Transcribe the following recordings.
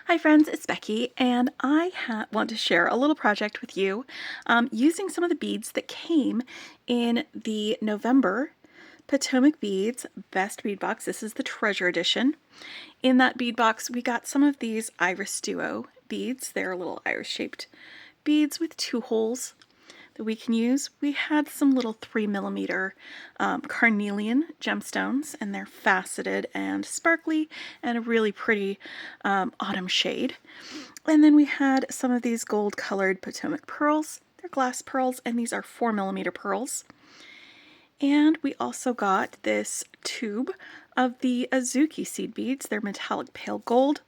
Hi friends, it's Becky, and I want to share a little project with you using some of the beads that came in the November Potomac Beads Best Bead Box. This is the Treasure Edition. In that bead box, we got some of these irisduo beads. They're little iris-shaped beads with 2 holes that we can use. We had some little 3mm carnelian gemstones, and they're faceted and sparkly and a really pretty autumn shade. And then we had some of these gold colored Potomac pearls. They're glass pearls, and these are 4mm pearls. And we also got this tube of the Azuki seed beads. They're metallic pale gold,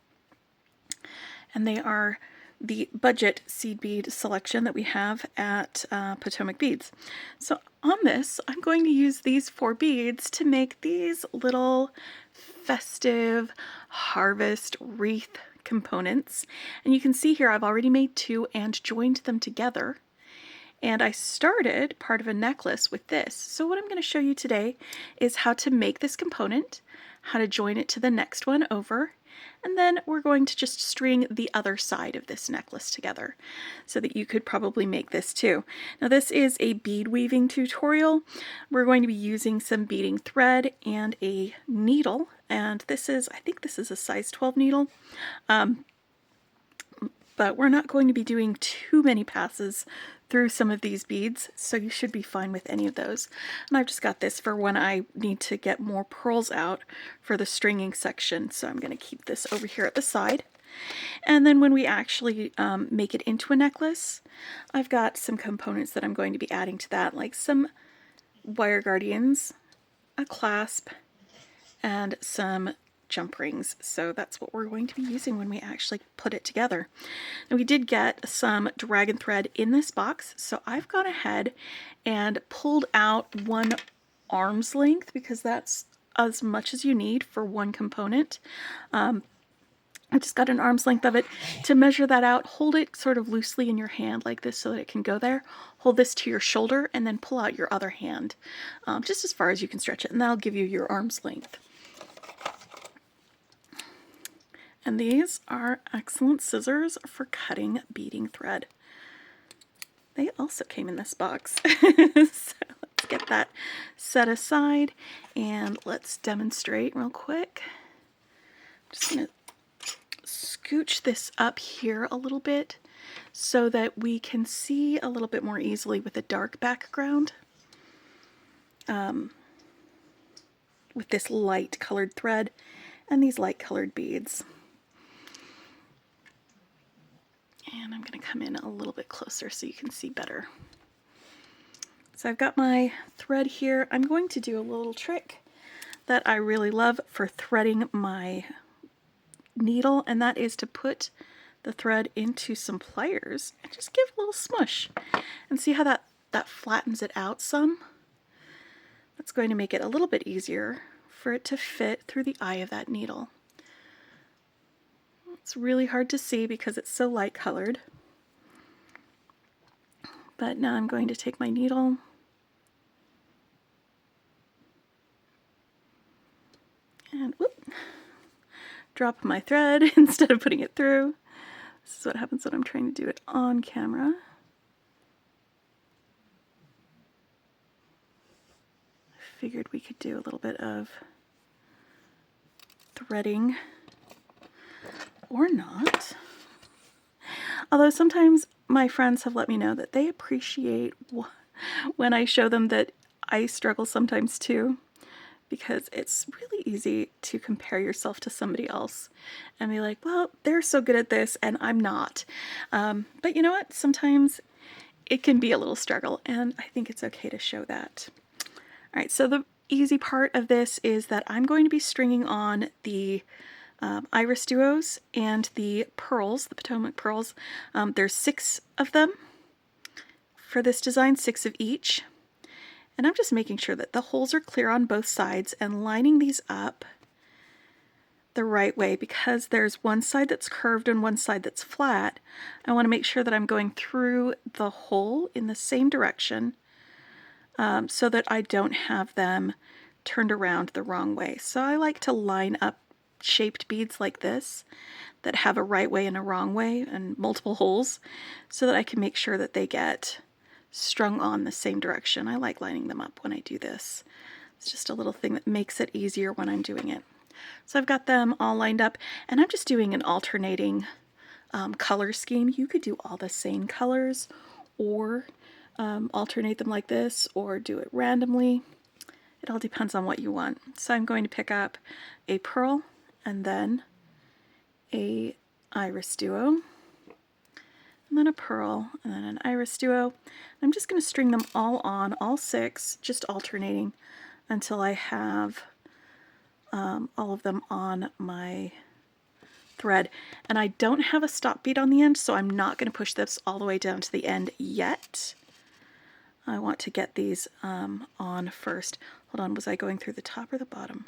and they are the budget seed bead selection that we have at Potomac Beads. So on this, I'm going to use these 4 beads to make these little festive harvest wreath components. And you can see here I've already made 2 and joined them together. And I started part of a necklace with this. So what I'm going to show you today is how to make this component, how to join it to the next one over, and then we're going to just string the other side of this necklace together so that you could probably make this too. Now this is a bead weaving tutorial. We're going to be using some beading thread and a needle, and I think this is a size 12 needle. But we're not going to be doing too many passes through some of these beads, so you should be fine with any of those. And I've just got this for when I need to get more pearls out for the stringing section, so I'm going to keep this over here at the side. And then when we actually make it into a necklace, I've got some components that I'm going to be adding to that, like some wire guardians, a clasp, and some jump rings. So that's what we're going to be using when we actually put it together. Now we did get some dragon thread in this box, so I've gone ahead and pulled out 1 arm's length because that's as much as you need for 1 component. I just got an arm's length of it. To measure that out, hold it sort of loosely in your hand like this so that it can go there. Hold this to your shoulder and then pull out your other hand just as far as you can stretch it, and that'll give you your arm's length. And these are excellent scissors for cutting beading thread. They also came in this box. So let's get that set aside and let's demonstrate real quick. I'm just going to scooch this up here a little bit so that we can see a little bit more easily with a dark background. With this light colored thread and these light colored beads. And I'm going to come in a little bit closer so you can see better. So I've got my thread here. I'm going to do a little trick that I really love for threading my needle, and that is to put the thread into some pliers and just give a little smush. And see how that flattens it out some? That's going to make it a little bit easier for it to fit through the eye of that needle. It's really hard to see because it's so light colored. But now I'm going to take my needle and drop my thread instead of putting it through. This is what happens when I'm trying to do it on camera. I figured we could do a little bit of threading or not. Although sometimes my friends have let me know that they appreciate when I show them that I struggle sometimes too, because it's really easy to compare yourself to somebody else and be like, well, they're so good at this and I'm not. But you know what? Sometimes it can be a little struggle, and I think it's okay to show that. All right, so the easy part of this is that I'm going to be stringing on the iris duos and the pearls, the Potomac pearls. There's 6 of them for this design, 6 of each. And I'm just making sure that the holes are clear on both sides and lining these up the right way, because there's one side that's curved and one side that's flat. I want to make sure that I'm going through the hole in the same direction so that I don't have them turned around the wrong way. So I like to line up shaped beads like this that have a right way and a wrong way and multiple holes so that I can make sure that they get strung on the same direction. I like lining them up when I do this. It's just a little thing that makes it easier when I'm doing it. So I've got them all lined up, and I'm just doing an alternating color scheme. You could do all the same colors or alternate them like this or do it randomly. It all depends on what you want. So I'm going to pick up a pearl and then a iris duo, and then a pearl, and then an iris duo. I'm just going to string them all on, all 6, just alternating until I have all of them on my thread. And I don't have a stop bead on the end, so I'm not going to push this all the way down to the end yet. I want to get these on first. Hold on, was I going through the top or the bottom?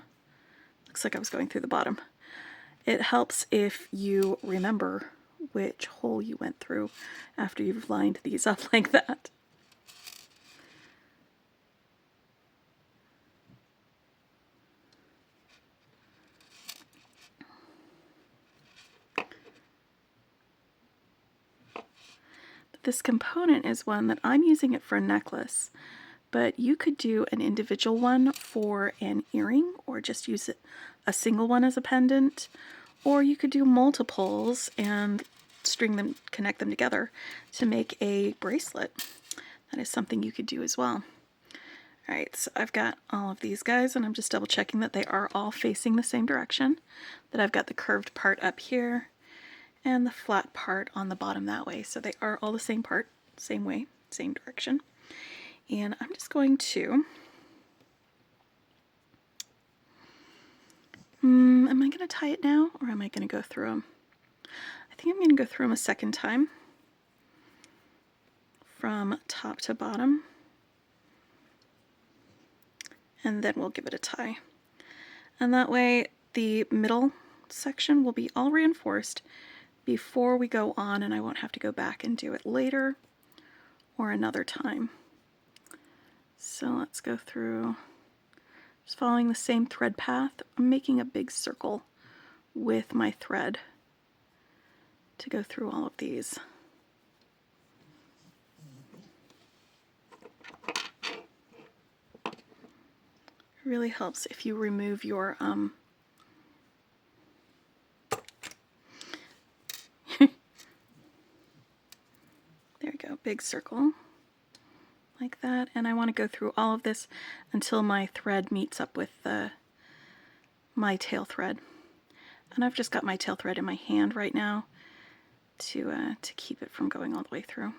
Looks like I was going through the bottom. It helps if you remember which hole you went through after you've lined these up like that. But this component is one that I'm using it for a necklace, but you could do an individual one for an earring or just use it, a single one as a pendant, or you could do multiples and string them, connect them together to make a bracelet. That is something you could do as well. Alright, so I've got all of these guys, and I'm just double checking that they are all facing the same direction, that I've got the curved part up here and the flat part on the bottom that way. So they are all the same part, same way, same direction. And I'm just going to, am I going to tie it now, or am I going to go through them? I think I'm going to go through them a second time from top to bottom, and then we'll give it a tie. And that way the middle section will be all reinforced before we go on, and I won't have to go back and do it later or another time. So let's go through, just following the same thread path. I'm making a big circle with my thread to go through all of these. It really helps if you remove your there we go, big circle like that, and I want to go through all of this until my thread meets up with my tail thread. And I've just got my tail thread in my hand right now to keep it from going all the way through.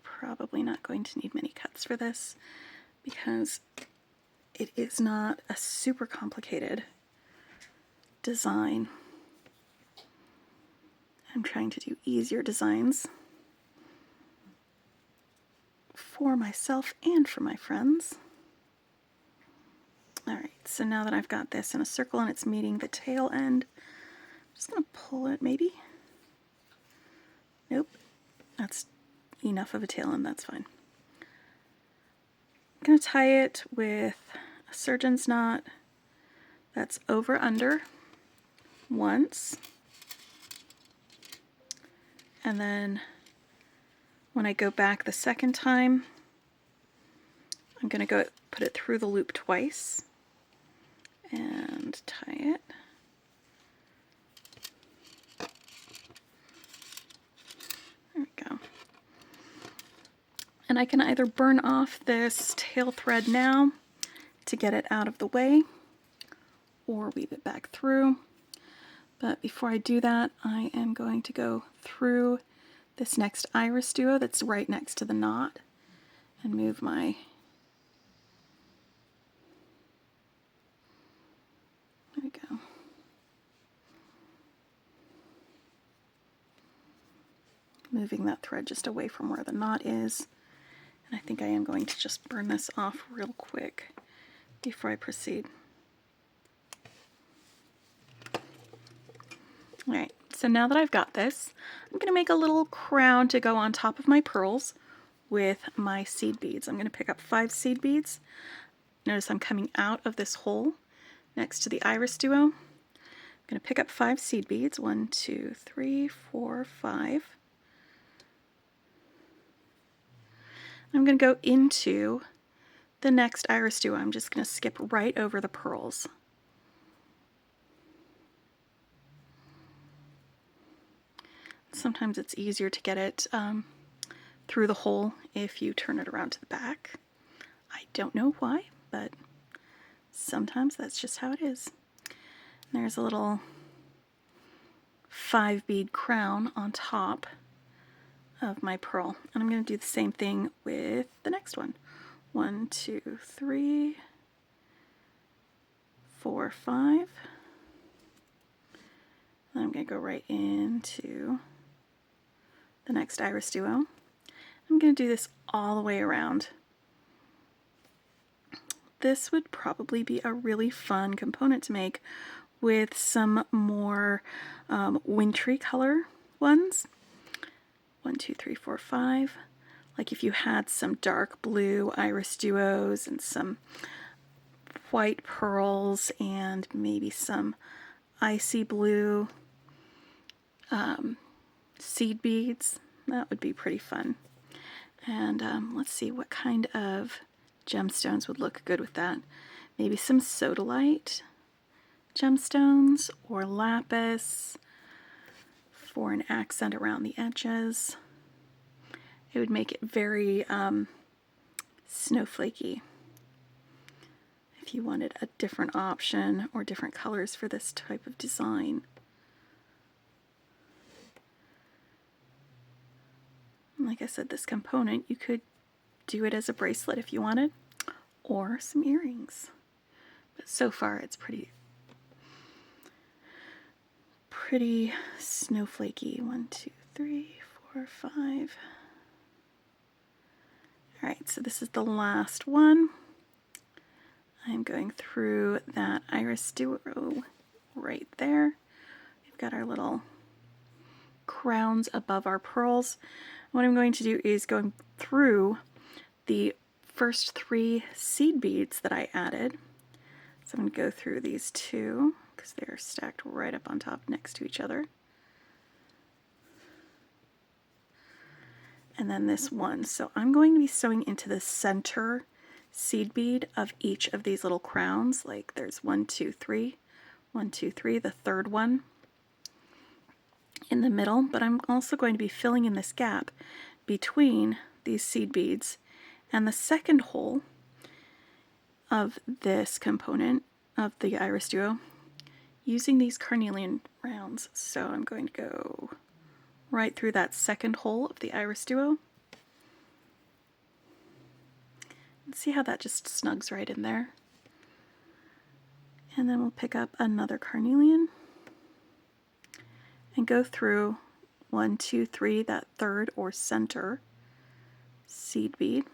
Probably not going to need many cuts for this because it is not a super complicated design. I'm trying to do easier designs for myself and for my friends. Alright, so now that I've got this in a circle and it's meeting the tail end, I'm just going to pull it maybe. Nope, that's enough of a tail end, that's fine. I'm going to tie it with a surgeon's knot that's over under once, and then when I go back the second time, I'm going to go put it through the loop twice and tie it. There we go. And I can either burn off this tail thread now to get it out of the way, or weave it back through. But before I do that, I am going to go through this next iris duo that's right next to the knot and move my there we go. Moving that thread just away from where the knot is. And I think I am going to just burn this off real quick before I proceed. All right, so now that I've got this, I'm going to make a little crown to go on top of my pearls with my seed beads. I'm going to pick up 5 seed beads. Notice I'm coming out of this hole next to the iris duo. I'm going to pick up 5 seed beads. 1, 2, 3, 4, 5. I'm going to go into the next iris duo. I'm just going to skip right over the pearls. Sometimes it's easier to get it through the hole if you turn it around to the back. I don't know why, but sometimes that's just how it is. And there's a little 5 bead crown on top of my pearl. And I'm going to do the same thing with the next one. 1, 2, 3, 4, 5. And I'm going to go right into the next iris duo. I'm going to do this all the way around. This would probably be a really fun component to make with some more wintry color ones. 1, 2, 3, 4, 5. Like if you had some dark blue iris duos and some white pearls and maybe some icy blue seed beads, that would be pretty fun. And let's see what kind of gemstones would look good with that. Maybe some sodalite gemstones or lapis for an accent around the edges. It would make it very snowflakey if you wanted a different option or different colors for this type of design. Like I said, this component, you could do it as a bracelet if you wanted, or some earrings. But so far it's pretty snowflakey. 1, 2, 3, 4, 5. Alright, so this is the last one. I'm going through that iris duo right there. We've got our little crowns above our pearls. What I'm going to do is going through the first 3 seed beads that I added. So I'm going to go through these 2 because they're stacked right up on top next to each other. And then this one. So I'm going to be sewing into the center seed bead of each of these little crowns. Like there's 1, 2, 3, 1, 2, 3, the third one in the middle, but I'm also going to be filling in this gap between these seed beads and the second hole of this component of the iris duo using these carnelian rounds. So I'm going to go right through that second hole of the iris duo. And see how that just snugs right in there. And then we'll pick up another carnelian and go through 1, 2, 3, that third or center seed bead.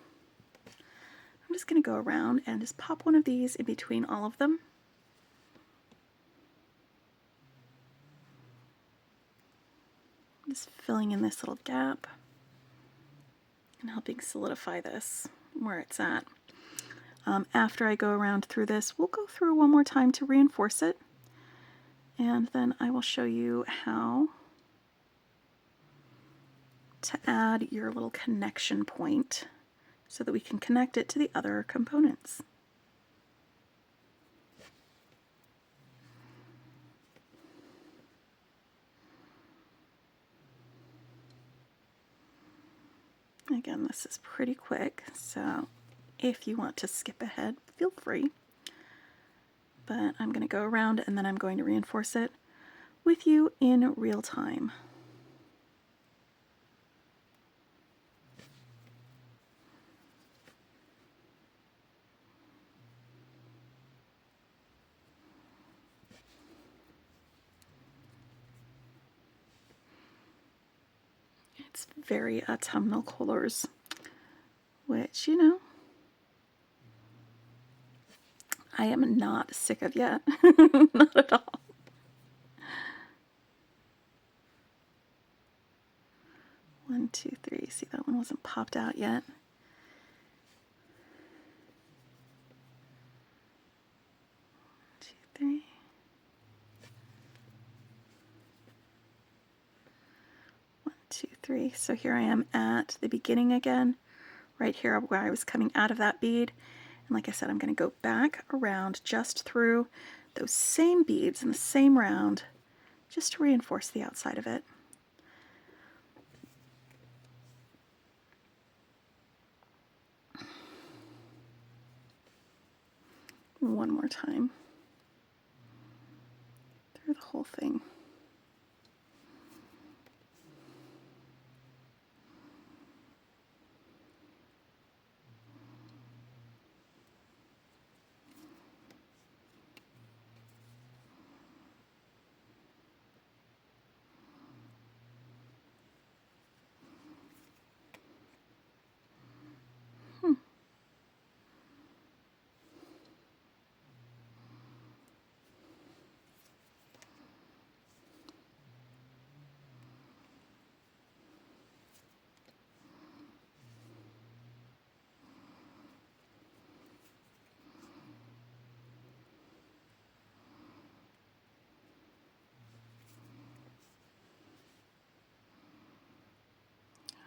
I'm just going to go around and just pop one of these in between all of them. Just filling in this little gap and helping solidify this where it's at. After I go around through this, we'll go through one more time to reinforce it, and then I will show you how to add your little connection point so that we can connect it to the other components. Again, this is pretty quick, so if you want to skip ahead, feel free. But I'm going to go around and then I'm going to reinforce it with you in real time. It's very autumnal colors, which, you know, I am not sick of yet. Not at all. 2, 3. See, that one wasn't popped out yet. 2, 3. 1, 2, 3. So here I am at the beginning again, right here where I was coming out of that bead. And like I said, I'm going to go back around just through those same beads in the same round, just to reinforce the outside of it. One more time through the whole thing.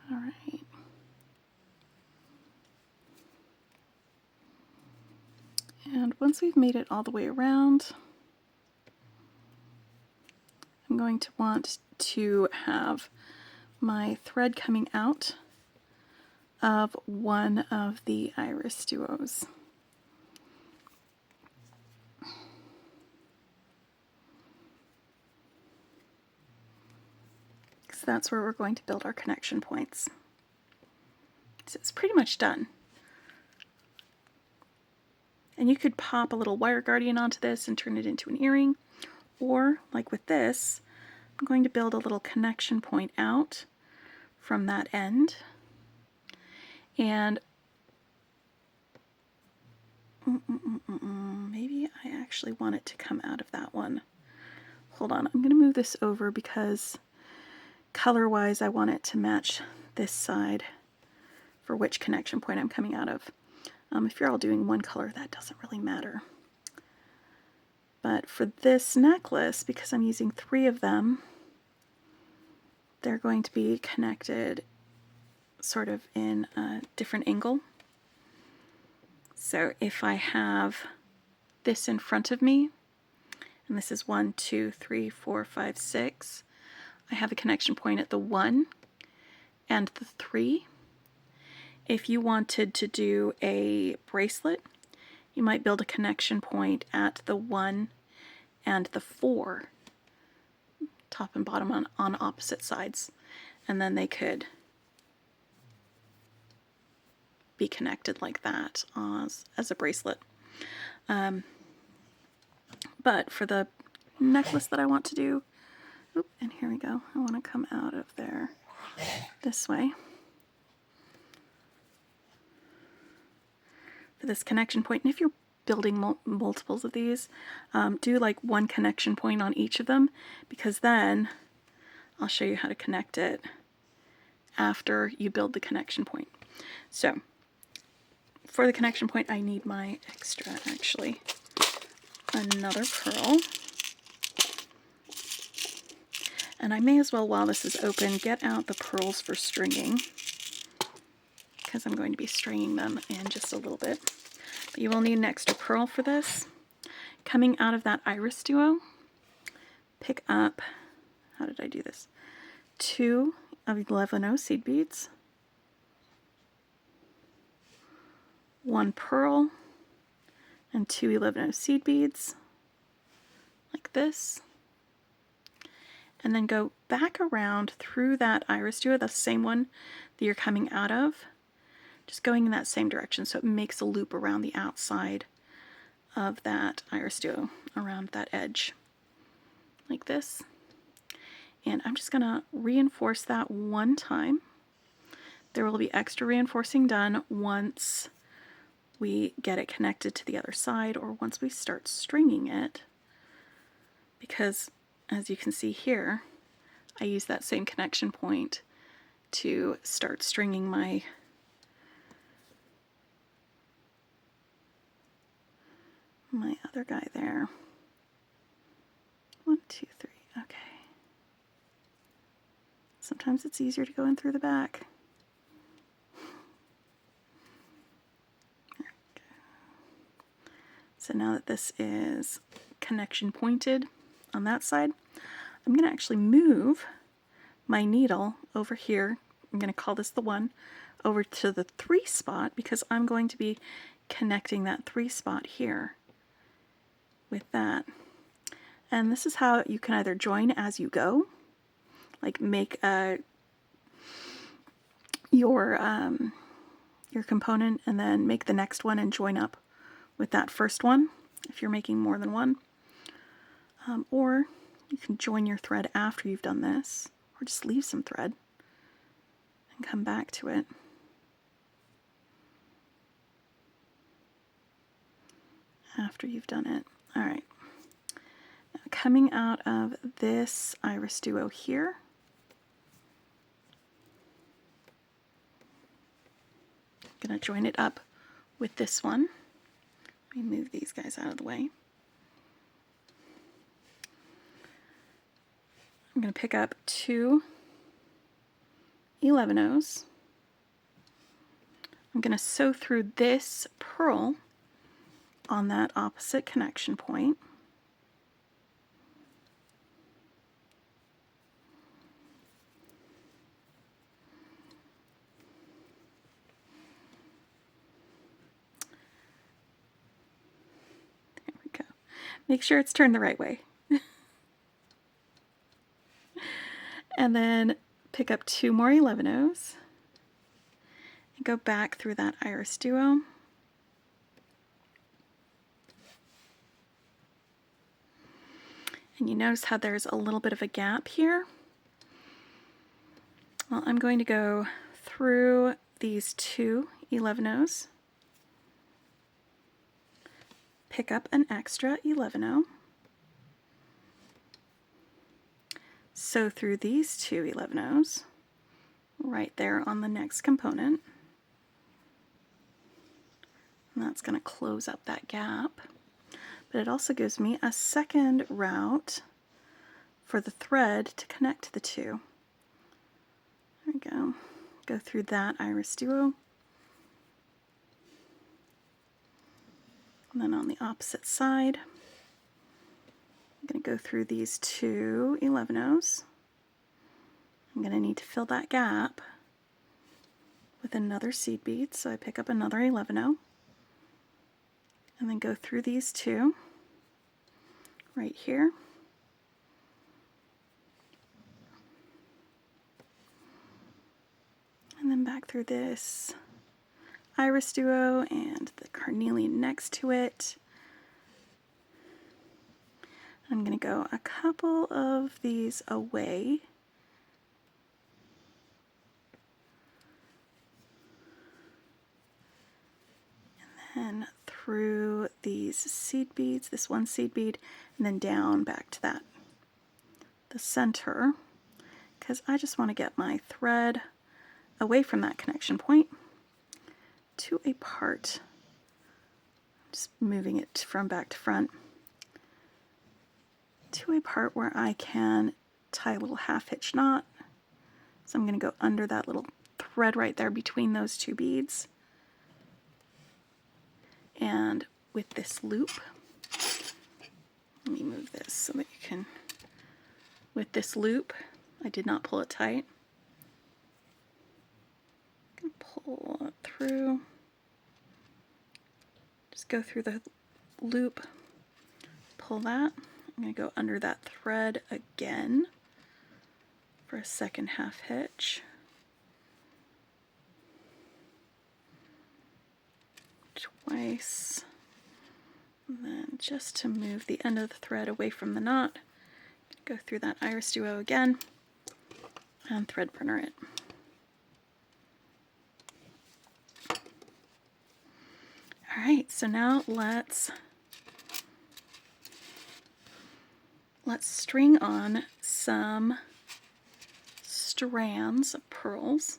All right. And once we've made it all the way around, I'm going to want to have my thread coming out of one of the iris duos. So that's where we're going to build our connection points. So it's pretty much done. And you could pop a little wire guardian onto this and turn it into an earring, or like with this, I'm going to build a little connection point out from that end. And maybe I actually want it to come out of that one. Hold on, I'm going to move this over because color-wise I want it to match this side for which connection point I'm coming out of. If you're all doing one color, that doesn't really matter. But for this necklace, because I'm using 3 of them, they're going to be connected sort of in a different angle. So if I have this in front of me, and this is 1, 2, 3, 4, 5, 6, I have a connection point at the 1 and the 3. If you wanted to do a bracelet, you might build a connection point at the 1 and the 4, top and bottom on opposite sides, and then they could be connected like that as a bracelet. But for the necklace that I want to do, and here we go, I want to come out of there this way. For this connection point, and if you're building multiples of these, do like one connection point on each of them, because then I'll show you how to connect it after you build the connection point. So for the connection point, I need my extra, actually, another pearl. And I may as well, while this is open, get out the pearls for stringing, because I'm going to be stringing them in just a little bit. But you will need an extra pearl for this. Coming out of that iris duo, pick up, how did I do this? 2 of 11O seed beads, 1 pearl, and 2 11O seed beads, like this. And then go back around through that iris duo, the same one that you're coming out of, just going in that same direction, so it makes a loop around the outside of that iris duo, around that edge, like this. And I'm just going to reinforce that one time. There will be extra reinforcing done once we get it connected to the other side, or once we start stringing it, because as you can see here, I use that same connection point to start stringing my other guy there. 1, 2, 3, okay. Sometimes it's easier to go in through the back. There we go. So now that this is connection pointed on that side, I'm going to actually move my needle over here. I'm going to call this the 1, over to the 3 spot, because I'm going to be connecting that 3 spot here with that. And this is how you can either join as you go, like make your component and then make the next one and join up with that first one if you're making more than one. Or you can join your thread after you've done this, or just leave some thread and come back to it. After you've done it. All right. Now coming out of this iris duo here, I'm going to join it up with this one. Let me move these guys out of the way. I'm going to pick up 2 11-ohs. I'm going to sew through this purl on that opposite connection point. There we go. Make sure it's turned the right way. And then pick up 2 more 11-ohs and go back through that iris duo. And you notice how there's a little bit of a gap here? Well, I'm going to go through these 2 11-ohs, pick up an extra 11-oh, sew through these 2 11-ohs right there on the next component. And that's going to close up that gap. But it also gives me a second route for the thread to connect the 2. There we go. Go through that iris duo. And then on the opposite side, I'm going to go through these 2 11-ohs. I'm going to need to fill that gap with another seed bead, so I pick up another 11-oh. And then go through these 2 right here. And then back through this iris duo and the carnelian next to it. I'm going to go a couple of these away. And then through these seed beads, this one seed bead, and then down back to the center, because I just want to get my thread away from that connection point to a part. Just moving it from back to front to a part where I can tie a little half hitch knot. So I'm going to go under that little thread right there between those 2 beads. And with this loop, let me move this so that you can, with this loop, I did not pull it tight. I'm going to pull it through, just go through the loop, pull that. I'm going to go under that thread again for a second half hitch. Twice, and then just to move the end of the thread away from the knot, go through that iris duo again and thread printer it. All right, so now let's string on some strands of pearls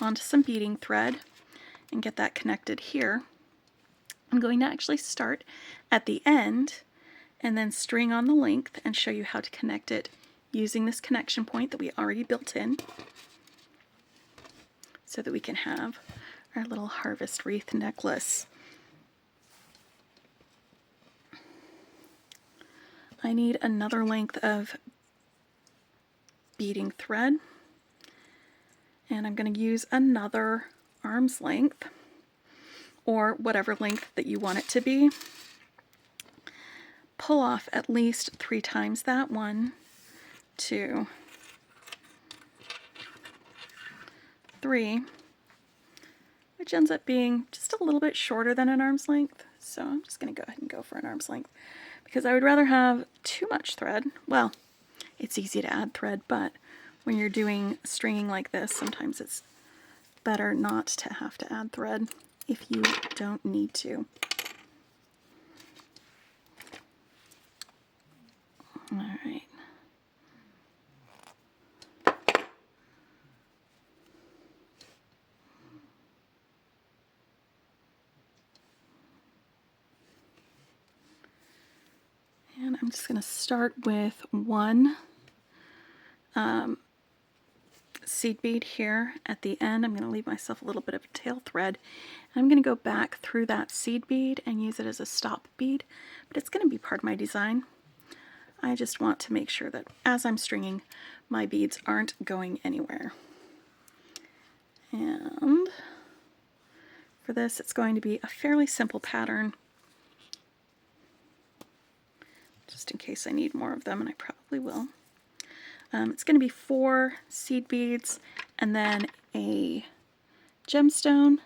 onto some beading thread and get that connected here. I'm going to actually start at the end and then string on the length and show you how to connect it using this connection point that we already built in so that we can have our little harvest wreath necklace. I need another length of beading thread, and I'm going to use another arm's length or whatever length that you want it to be. Pull off at least 3 times that. 1, 2, 3, which ends up being just a little bit shorter than an arm's length. So I'm just going to go ahead and go for an arm's length because I would rather have too much thread. Well, it's easy to add thread, but when you're doing stringing like this, sometimes it's better not to have to add thread if you don't need to. All right. And I'm just going to start with one seed bead here at the end. I'm going to leave myself a little bit of a tail thread. And I'm going to go back through that seed bead and use it as a stop bead, but it's going to be part of my design. I just want to make sure that as I'm stringing, my beads aren't going anywhere. And for this, it's going to be a fairly simple pattern, just in case I need more of them, and I probably will. It's going to be 4 seed beads and then a gemstone,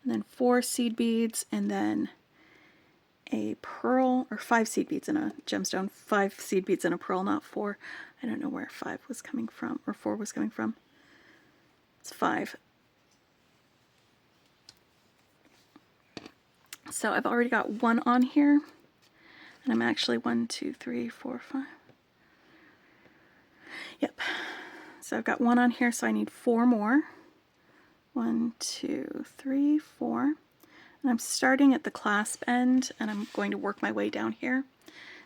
and then 4 seed beads and then a pearl, or 5 seed beads and a gemstone, 5 seed beads and a pearl, not 4. I don't know where 5 was coming from, or 4 was coming from. It's 5. So I've already got 1 on here, and I'm actually 1, 2, 3, 4, 5. Yep. So I've got 1 on here, so I need 4 more. 1, 2, 3, 4. And I'm starting at the clasp end, and I'm going to work my way down here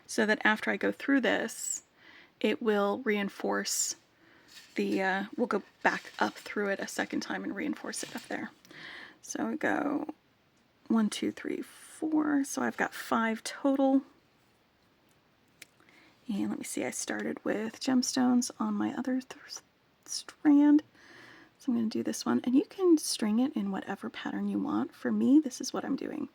so that after I go through this, it will reinforce the, we'll go back up through it a second time and reinforce it up there. So we go 1, 2, 3, 4. So I've got 5 total. And let me see, I started with gemstones on my other strand. So I'm going to do this one, and you can string it in whatever pattern you want. For me, this is what I'm doing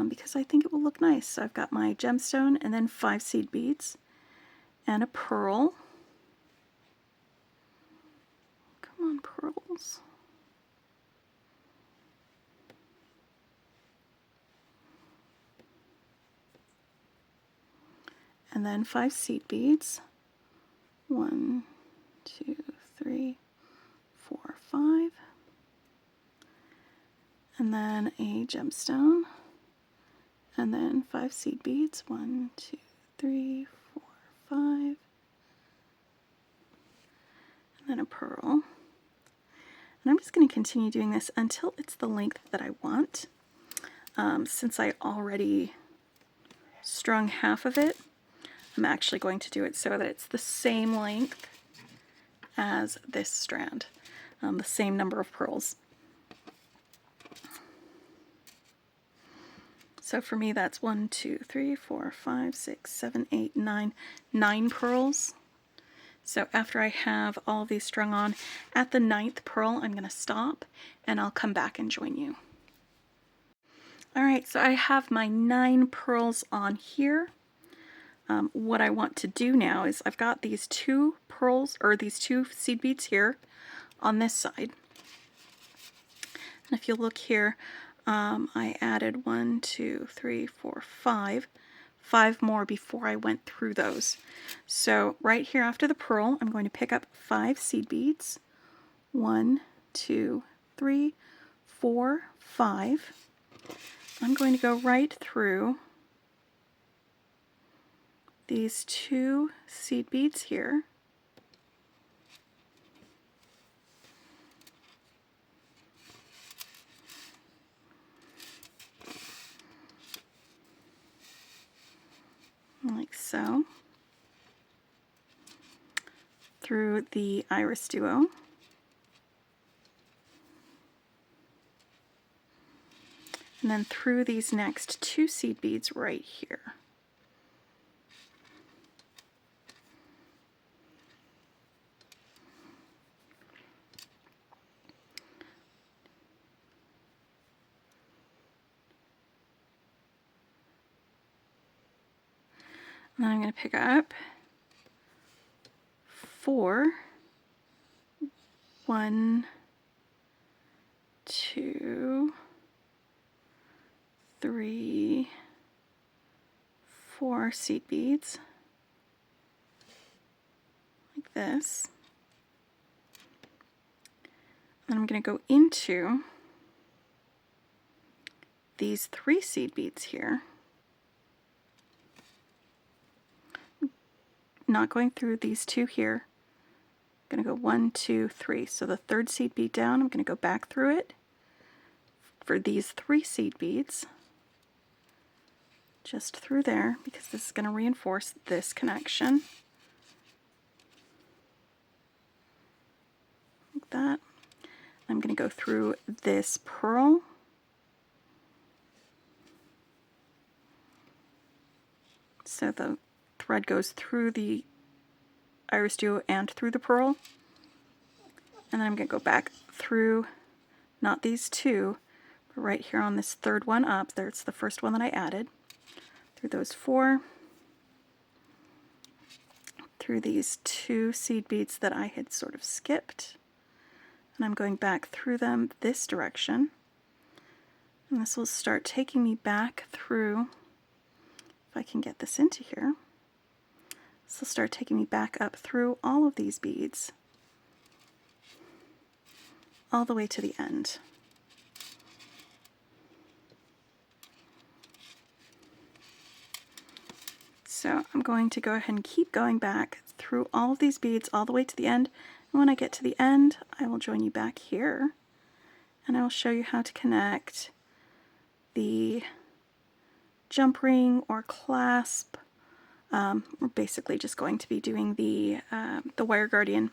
because I think it will look nice. So I've got my gemstone and then 5 seed beads and a pearl. Come on, pearls. And then 5 seed beads. 1, 2, 3, 4, 5. And then a gemstone. And then 5 seed beads. 1, 2, 3, 4, 5. And then a pearl. And I'm just going to continue doing this until it's the length that I want. Since I already strung half of it, I'm actually going to do it so that it's the same length as this strand, the same number of pearls. So for me, that's 1, 2, 3, 4, 5, 6, 7, 8, 9, 9 pearls. So after I have all of these strung on, at the 9th pearl, I'm going to stop and I'll come back and join you. All right, so I have my 9 pearls on here. What I want to do now is I've got these 2 pearls, or these 2 seed beads here on this side. And if you look here, I added 1, 2, 3, 4, 5 more before I went through those. So right here after the pearl, I'm going to pick up 5 seed beads. 1, 2, 3, 4, 5. I'm going to go right through these 2 seed beads here. so through the irisduo. And then through these next 2 seed beads right here. And then I'm going to pick up 4, 1, 2, 3, 4 seed beads, like this. And I'm going to go into these 3 seed beads here. Not going through these 2 here. I'm going to go 1, 2, 3. So the 3rd seed bead down, I'm going to go back through it for these 3 seed beads. Just through there, because this is going to reinforce this connection. Like that. I'm going to go through this pearl. So the thread goes through the irisduo and through the pearl. And then I'm going to go back through, not these 2, but right here on this 3rd one up. There's the first one that I added. Through those 4. Through these 2 seed beads that I had sort of skipped. And I'm going back through them this direction. And this will start taking me back through, if I can get this into here, this will start taking me back up through all of these beads, all the way to the end. So I'm going to go ahead and keep going back through all of these beads all the way to the end. And when I get to the end, I will join you back here, and I will show you how to connect the jump ring or clasp. We're basically just going to be doing the wire guardian,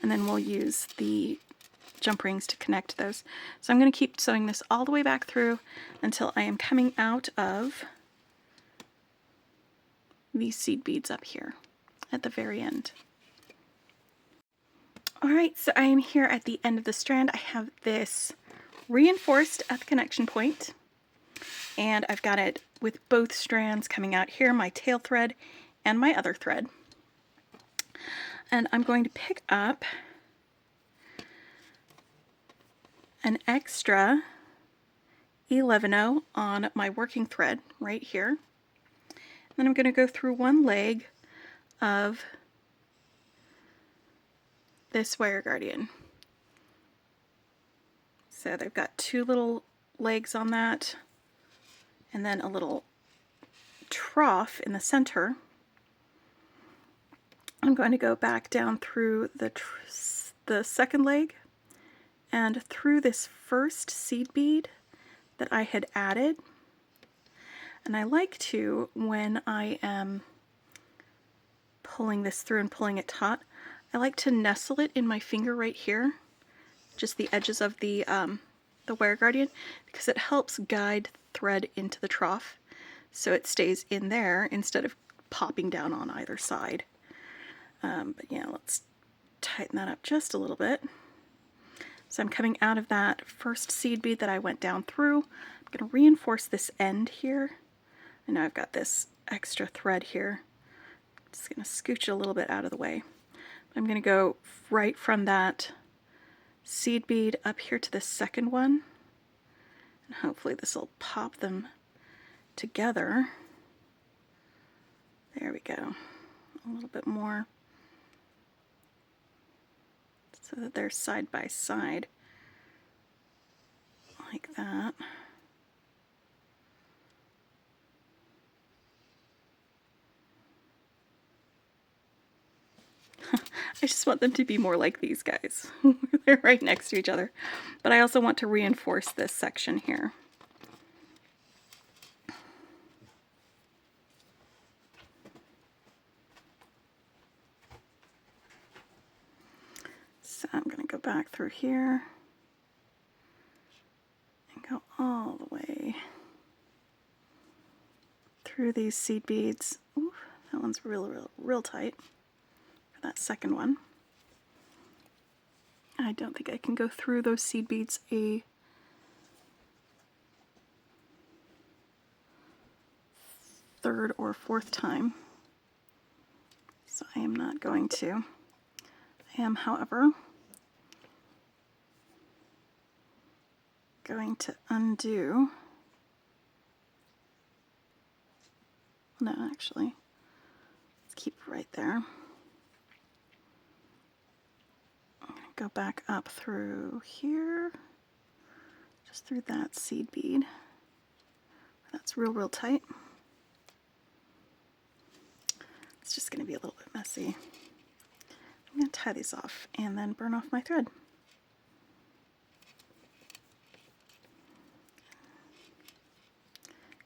and then we'll use the jump rings to connect those. So I'm going to keep sewing this all the way back through until I am coming out of these seed beads up here at the very end. Alright, so I am here at the end of the strand. I have this reinforced at the connection point, and I've got it with both strands coming out here, my tail thread and my other thread. And I'm going to pick up an extra 11/0 on my working thread right here. Then I'm going to go through one leg of this wire guardian. So they've got 2 little legs on that, and then a little trough in the center. I'm going to go back down through the 2nd leg and through this first seed bead that I had added. And I like to, when I am pulling this through and pulling it taut, I like to nestle it in my finger right here, just the edges of the wire guardian, because it helps guide thread into the trough so it stays in there instead of popping down on either side. But yeah, let's tighten that up just a little bit. So I'm coming out of that first seed bead that I went down through. I'm going to reinforce this end here. And now I've got this extra thread here. Just going to scooch it a little bit out of the way. I'm going to go right from that seed bead up here to the 2nd one. And hopefully this will pop them together. There we go. A little bit more, so that they're side by side, like that. I just want them to be more like these guys. They're right next to each other. But I also want to reinforce this section here. So I'm going to go back through here and go all the way through these seed beads. Ooh, that one's real tight for that second one. I don't think I can go through those seed beads a third or fourth time, so I am not going to. I am, however, going to undo. No, actually, let's keep it right there. I'm going to go back up through here, just through that seed bead. That's real tight. It's just going to be a little bit messy. I'm going to tie these off and then burn off my thread.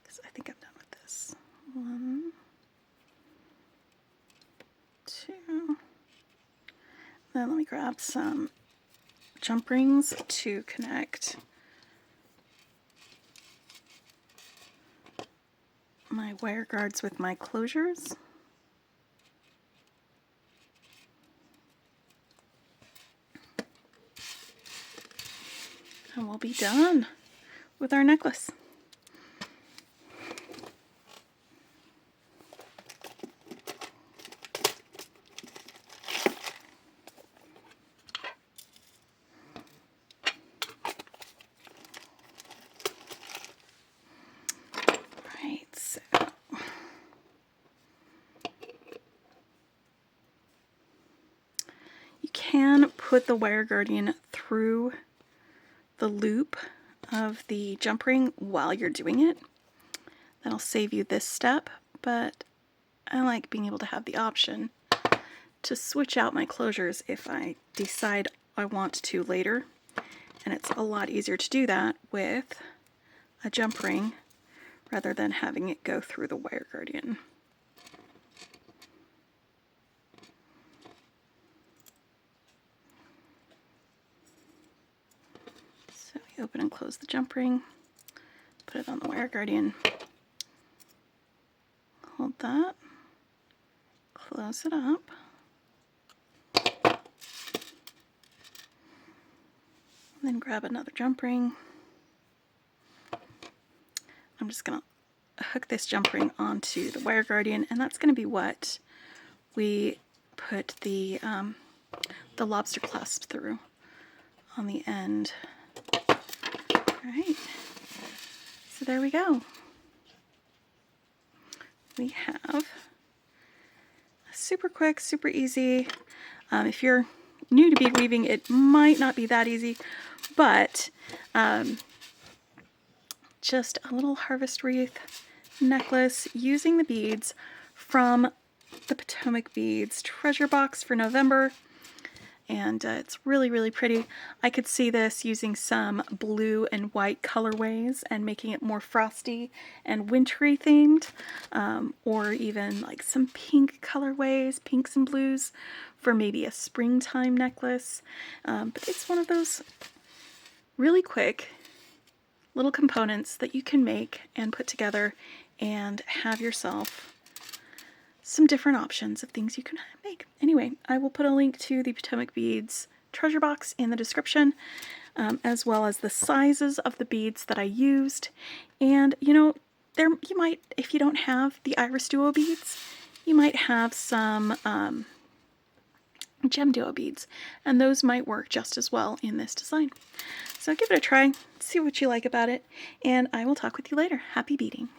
Because I think I'm done with this. 1, 2. Then let me grab some jump rings to connect my wire guards with my closures. And we'll be done with our necklace. Right, so you can put the wire guardian through the loop of the jump ring while you're doing it. That'll save you this step, but I like being able to have the option to switch out my closures if I decide I want to later, and it's a lot easier to do that with a jump ring rather than having it go through the wire guardian. So we open and close the jump ring, put it on the wire guardian, hold that, close it up, and then grab another jump ring. I'm just going to hook this jump ring onto the wire guardian, and that's going to be what we put the lobster clasp through on the end. Alright, so there we go. We have a super quick, super easy. If you're new to bead weaving, it might not be that easy, but just a little harvest wreath necklace using the beads from the Potomac Beads treasure box for November. And it's really pretty. I could see this using some blue and white colorways and making it more frosty and wintry themed, or even like some pink colorways, pinks and blues, for maybe a springtime necklace. But it's one of those really quick little components that you can make and put together and have yourself some different options of things you can make. Anyway, I will put a link to the Potomac Beads treasure box in the description, as well as the sizes of the beads that I used. And you know, you might, if you don't have the irisduo beads, you might have some gemduo beads, and those might work just as well in this design. So give it a try, see what you like about it, and I will talk with you later. Happy beading!